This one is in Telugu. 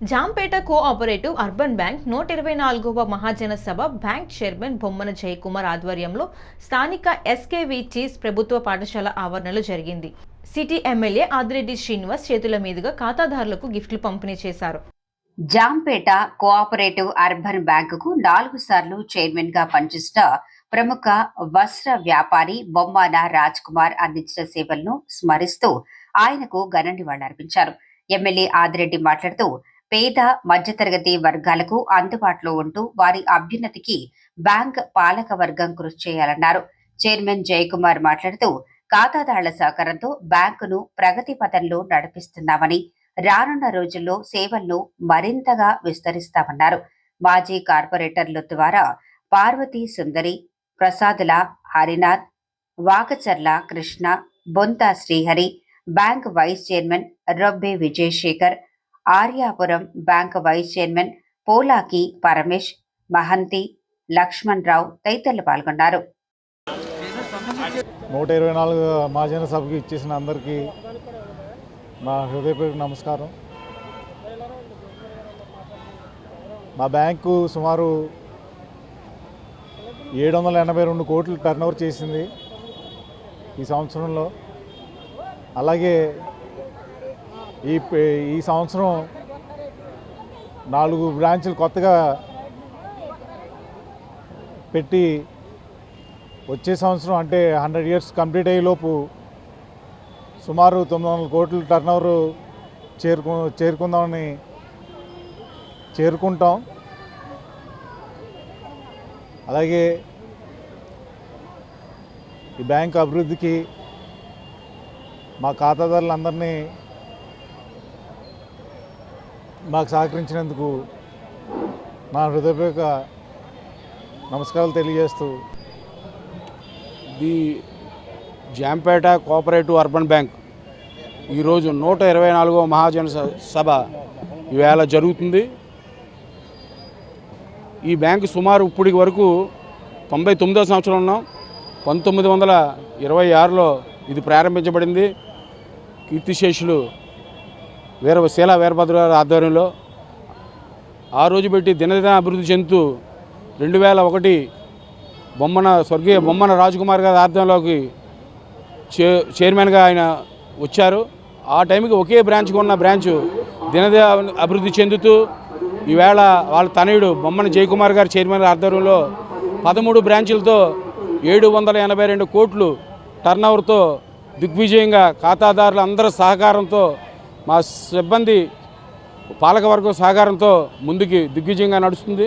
జాంపేట కోఆపరేటివ్ అర్బన్ బ్యాంక్ 124వ మహాజన సభ బ్యాంక్ చైర్మన్ బొమ్మన జయకుమార్ ఆధ్వర్యంలో స్థానిక ఎస్కేవి చీజ్ ప్రభుత్వ పాఠశాల ఆవరణలో జరిగింది. సిటీ ఎమ్మెల్యే ఆదిరెడ్డి శ్రీనివాస్ చేతుల మీదుగా ఖాతాదారులకు గిఫ్ట్లు పంపిణీ చేశారు. జాంపేట కోఆపరేటివ్ అర్బన్ బ్యాంకుకు 4 సార్లు చైర్మన్ గా పనిచేసిన ప్రముఖ వస్త్ర వ్యాపారి బొమ్మన రాజ్ కుమార్ అందించిన సేవలను స్మరిస్తూ ఆయనకు ఘన నివాళులర్పించారు. ఎమ్మెల్యే ఆదిరెడ్డి మాట్లాడుతూ పేద మధ్యతరగతి వర్గాలకు అందుబాటులో ఉంటూ వారి అభ్యున్నతికి బ్యాంక్ పాలక వర్గం కృషి చేయాలన్నారు. చైర్మన్ జయకుమార్ మాట్లాడుతూ ఖాతాదారుల సహకారంతో బ్యాంకును ప్రగతి పథంలో నడిపిస్తున్నామని, రానున్న రోజుల్లో సేవలను మరింతగా విస్తరిస్తామన్నారు. మాజీ కార్పొరేటర్ల ద్వారా పార్వతీ సుందరి, Prasadula Harinath, Vakacharla Krishna, Bontha Srihari, bank vice chairman Robbe Vijayasekhar, Aryapuram bank vice chairman Polaki Paramesh, Mahanti, Lakshman Rao తదితరులు పాల్గొన్నారు. 124 మహాజన సభకి ఇచ్చేసిన అందరికీ మా హృదయపూర్వక నమస్కారం. మా బ్యాంకు సుమారు 782 కోట్లు టర్నోవర్ చేసింది ఈ సంవత్సరంలో. అలాగే ఈ సంవత్సరం 4 బ్రాంచులు కొత్తగా పెట్టి వచ్చే సంవత్సరం అంటే 100 ఇయర్స్ కంప్లీట్ అయ్యేలోపు సుమారు 900 కోట్ల టర్నోవర్ చేరుకుంటాం. అలాగే ఈ బ్యాంకు అభివృద్ధికి మా ఖాతాదారులందరినీ మాకు సహకరించినందుకు నా హృదయపూర్వక నమస్కారాలు తెలియజేస్తూ, the Jampeta cooperative urban bank ఈరోజు 124వ మహాజన సభ ఈవేళ జరుగుతుంది. ఈ బ్యాంకు సుమారు ఇప్పటి వరకు 99వ సంవత్సరం ఉన్నాం. 1926లో ఇది ప్రారంభించబడింది. కీర్తిశేషులు శీలా వీరభద్ర గారి ఆధ్వర్యంలో ఆ రోజు పెట్టి దినదిన అభివృద్ధి చెందుతూ 2001 స్వర్గీయ బొమ్మన రాజకుమార్ గారి ఆధ్వర్యంలోకి చైర్మన్గా ఆయన వచ్చారు. ఆ టైంకి ఒకే బ్రాంచ్గా ఉన్న బ్రాంచు దినదిన అభివృద్ధి చెందుతూ ఈవేళ వాళ్ళ తనయుడు బొమ్మన జయకుమార్ గారి చైర్మన్ ఆధ్వర్యంలో 13 బ్రాంచులతో 782 కోట్లు టర్నోవర్తో దిగ్విజయంగా ఖాతాదారుల అందరి సహకారంతో, మా సిబ్బంది పాలకవర్గం సహకారంతో ముందుకి దిగ్విజయంగా నడుస్తుంది.